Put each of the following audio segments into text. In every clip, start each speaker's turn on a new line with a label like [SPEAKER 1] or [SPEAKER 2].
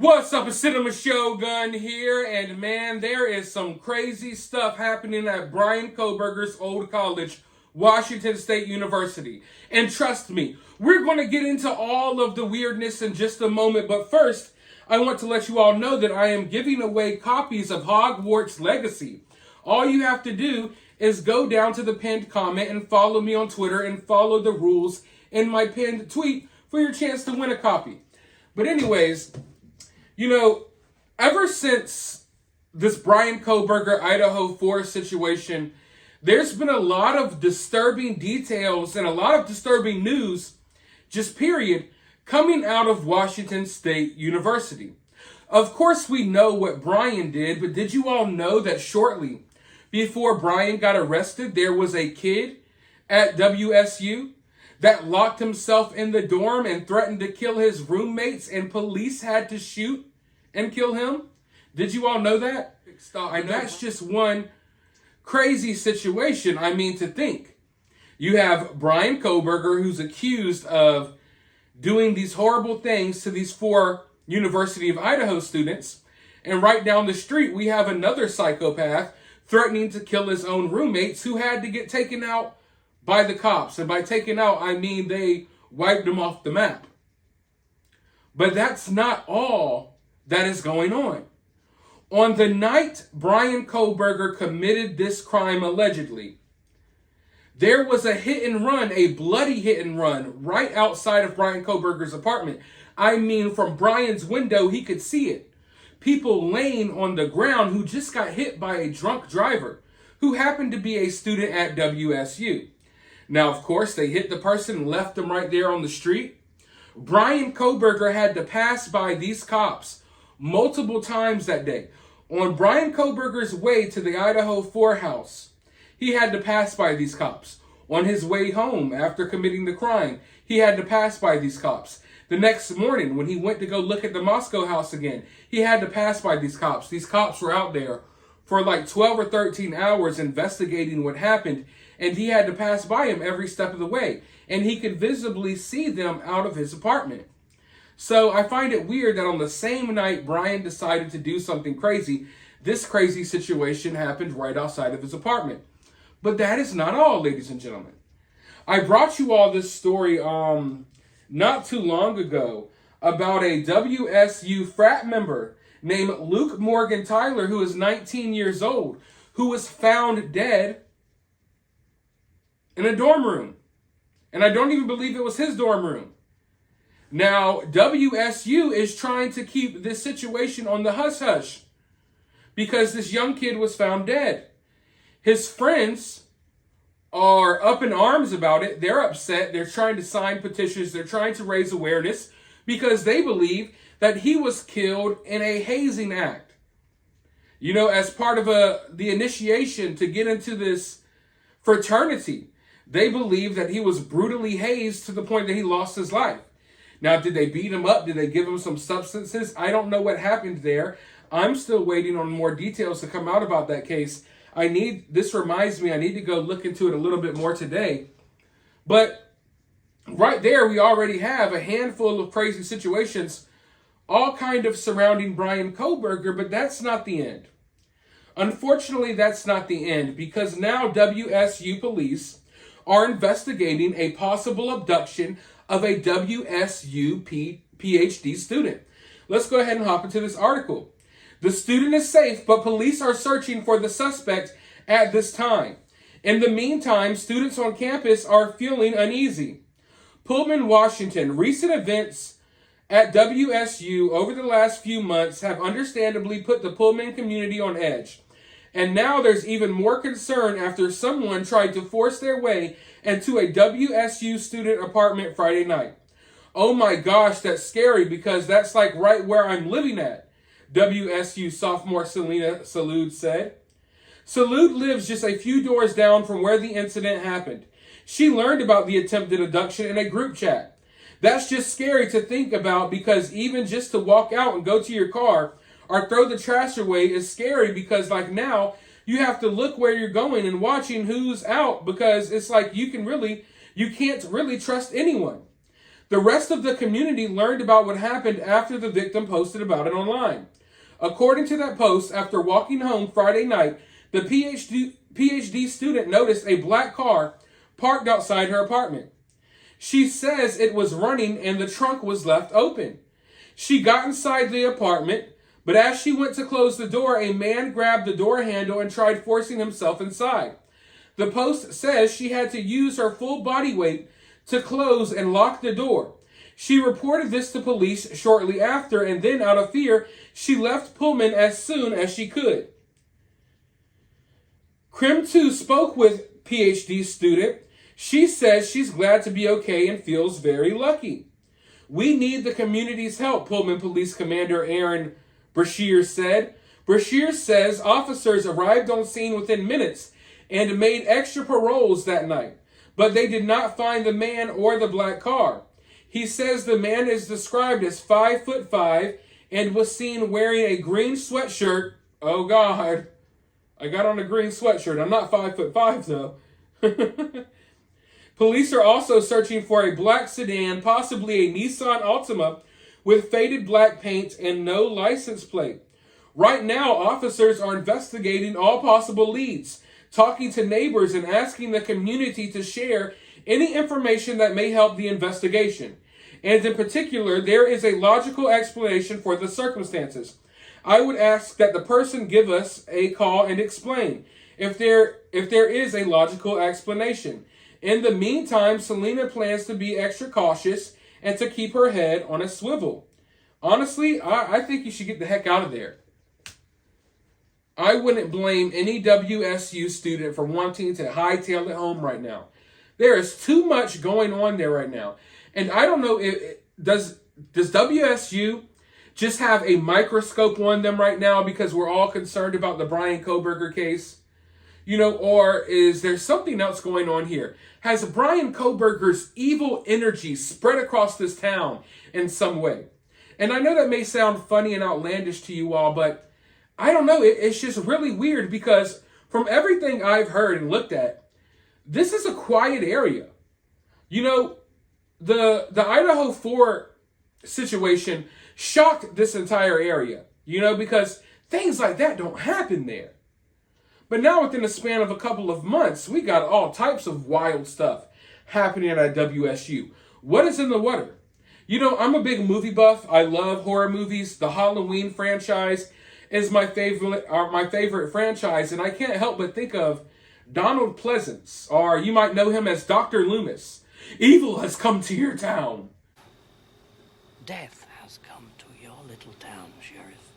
[SPEAKER 1] What's up, it's Cinema Shogun here, and man, there is some crazy stuff happening at Bryan Kohberger's old college, Washington State University. And trust me, we're going to get into all of the weirdness in just a moment, but first, I want to let you all know that I am giving away copies of Hogwarts Legacy. All you have to do is go down to the pinned comment and follow me on Twitter and follow the rules in my pinned tweet for your chance to win a copy. But anyways, ever since this Bryan Kohberger Idaho 4 situation, there's been a lot of disturbing details and a lot of disturbing news, just period, coming out of Washington State University. Of course, we know what Bryan did, but did you all know that shortly before Bryan got arrested, there was a kid at WSU that locked himself in the dorm and threatened to kill his roommates, and police had to shoot and kill him? Did you all know that? And that's just one crazy situation. I mean, to think. You have Bryan Kohberger, who's accused of doing these horrible things to these 4 University of Idaho students. And right down the street, we have another psychopath threatening to kill his own roommates who had to get taken out by the cops. And by taken out, I mean they wiped them off the map. But that's not all that is going on. On the night Bryan Kohberger committed this crime allegedly, there was a hit and run, a bloody hit and run, right outside of Bryan Kohberger's apartment. I mean, from Bryan's window, he could see it. People laying on the ground who just got hit by a drunk driver who happened to be a student at WSU. Now, of course, they hit the person and left them right there on the street. Bryan Kohberger had to pass by these cops multiple times that day. On Bryan Kohberger's way to the Idaho 4 house, he had to pass by these cops. On his way home after committing the crime, he had to pass by these cops. The next morning, when he went to go look at the Moscow house again, he had to pass by these cops. These cops were out there for like 12 or 13 hours investigating what happened, and he had to pass by him every step of the way. And he could visibly see them out of his apartment. So I find it weird that on the same night Bryan decided to do something crazy, this crazy situation happened right outside of his apartment. But that is not all, ladies and gentlemen. I brought you all this story not too long ago about a WSU frat member named Luke Morgan Tyler, who is 19 years old, who was found dead in a dorm room. And I don't even believe it was his dorm room. Now, WSU is trying to keep this situation on the hush-hush because this young kid was found dead. His friends are up in arms about it. They're upset. They're trying to sign petitions. They're trying to raise awareness because they believe that he was killed in a hazing act. You know, as part of the initiation to get into this fraternity, they believe that he was brutally hazed to the point that he lost his life. Now, did they beat him up? Did they give him some substances? I don't know what happened there. I'm still waiting on more details to come out about that case. This reminds me, I need to go look into it a little bit more today. But right there, we already have a handful of crazy situations, all kind of surrounding Bryan Kohberger, but that's not the end. Unfortunately, that's not the end, because now WSU police are investigating a possible abduction of a WSU PhD student. Let's go ahead and hop into this article. The student is safe, but police are searching for the suspect at this time. In the meantime, students on campus are feeling uneasy. Pullman, Washington. Recent events at WSU over the last few months have understandably put the Pullman community on edge. And now there's even more concern after someone tried to force their way into a WSU student apartment Friday night. Oh my gosh, that's scary because that's like right where I'm living at, WSU sophomore Selena Salud said. Salud lives just a few doors down from where the incident happened. She learned about the attempted abduction in a group chat. That's just scary to think about because even just to walk out and go to your car or throw the trash away is scary because like now you have to look where you're going and watching who's out because it's like you can't really trust anyone. The rest of the community learned about what happened after the victim posted about it online. According to that post, after walking home Friday night, the PhD student noticed a black car parked outside her apartment. She says it was running and the trunk was left open. She got inside the apartment, but as she went to close the door, a man grabbed the door handle and tried forcing himself inside. The post says she had to use her full body weight to close and lock the door. She reported this to police shortly after, and then out of fear, she left Pullman as soon as she could. Crim 2 spoke with PhD student. She says she's glad to be okay and feels very lucky. We need the community's help, Pullman Police Commander Aaron Brashear said. Brashear says officers arrived on scene within minutes and made extra paroles that night, but they did not find the man or the black car. He says the man is described as 5'5" and was seen wearing a green sweatshirt. Oh God, I got on a green sweatshirt. I'm not 5'5" though. Police are also searching for a black sedan, possibly a Nissan Altima, with faded black paint and no license plate. Right now, officers are investigating all possible leads, talking to neighbors and asking the community to share any information that may help the investigation. And in particular, there is a logical explanation for the circumstances. I would ask that the person give us a call and explain if there is a logical explanation. In the meantime, Selena plans to be extra cautious and to keep her head on a swivel. Honestly, I think you should get the heck out of there. I wouldn't blame any WSU student for wanting to hightail it home right now. There is too much going on there right now. And I don't know, does WSU just have a microscope on them right now because we're all concerned about the Bryan Kohberger case? You know, or is there something else going on here? Has Bryan Kohberger's evil energy spread across this town in some way? And I know that may sound funny and outlandish to you all, but I don't know. It's just really weird because from everything I've heard and looked at, this is a quiet area. You know, the Idaho 4 situation shocked this entire area, you know, because things like that don't happen there. But now within the span of a couple of months, we got all types of wild stuff happening at WSU. What is in the water? You know, I'm a big movie buff. I love horror movies. The Halloween franchise is my favorite franchise, and I can't help but think of Donald Pleasance, or you might know him as Dr. Loomis. Evil has come to your town.
[SPEAKER 2] Death has come to your little town, Sheriff.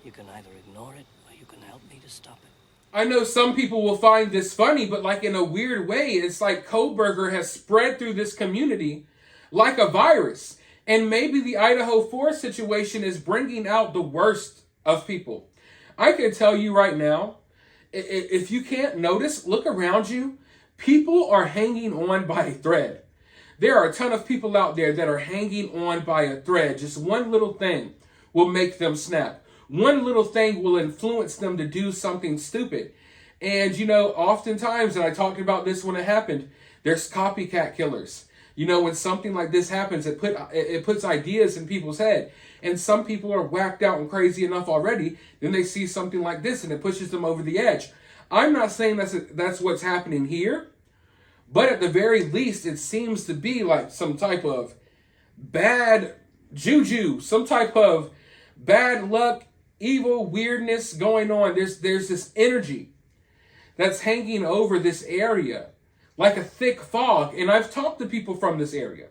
[SPEAKER 2] You can either ignore it or you can help me to stop it.
[SPEAKER 1] I know some people will find this funny, but like in a weird way, it's like Kohberger has spread through this community like a virus. And maybe the Idaho 4 situation is bringing out the worst of people. I can tell you right now, if you can't notice, look around you. People are hanging on by a thread. There are a ton of people out there that are hanging on by a thread. Just one little thing will make them snap. One little thing will influence them to do something stupid. And, you know, oftentimes, and I talked about this when it happened, there's copycat killers. You know, when something like this happens, it puts ideas in people's head. And some people are whacked out and crazy enough already. Then they see something like this and it pushes them over the edge. I'm not saying that's what's happening here. But at the very least, it seems to be like some type of bad juju, some type of bad luck, evil weirdness going on. There's this energy that's hanging over this area like a thick fog. And I've talked to people from this area.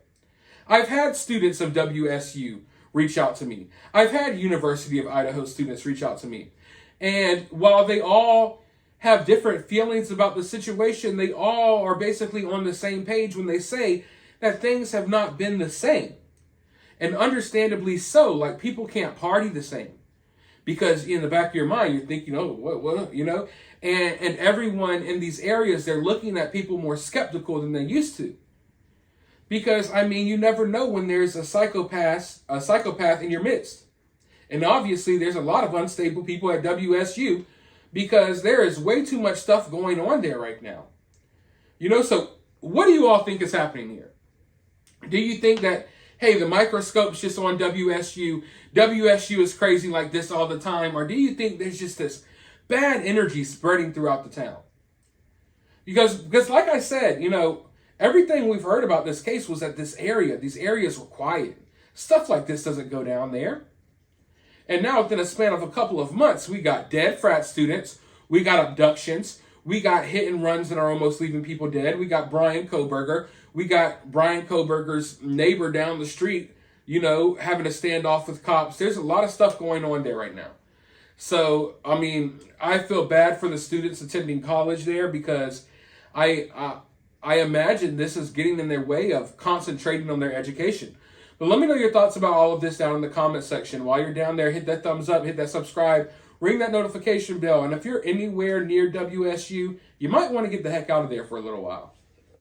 [SPEAKER 1] I've had students of WSU reach out to me. I've had University of Idaho students reach out to me. And while they all have different feelings about the situation, they all are basically on the same page when they say that things have not been the same. And understandably so, like people can't party the same. Because in the back of your mind, you're thinking, oh, what, you know? And everyone in these areas, they're looking at people more skeptical than they used to. Because, I mean, you never know when there's a psychopath in your midst. And obviously, there's a lot of unstable people at WSU because there is way too much stuff going on there right now. You know, so what do you all think is happening here? Do you think that hey, the microscope's just on WSU, WSU is crazy like this all the time? Or do you think there's just this bad energy spreading throughout the town? Because like I said, everything we've heard about this case was that these areas were quiet. Stuff like this doesn't go down there. And now within a span of a couple of months, we got dead frat students, we got abductions, we got hit and runs that are almost leaving people dead. We got Bryan Kohberger. We got Bryan Kohberger's neighbor down the street, having a standoff with cops. There's a lot of stuff going on there right now. So, I feel bad for the students attending college there because I imagine this is getting in their way of concentrating on their education. But let me know your thoughts about all of this down in the comment section. While you're down there, hit that thumbs up, hit that subscribe, ring that notification bell. And if you're anywhere near WSU, you might want to get the heck out of there for a little while.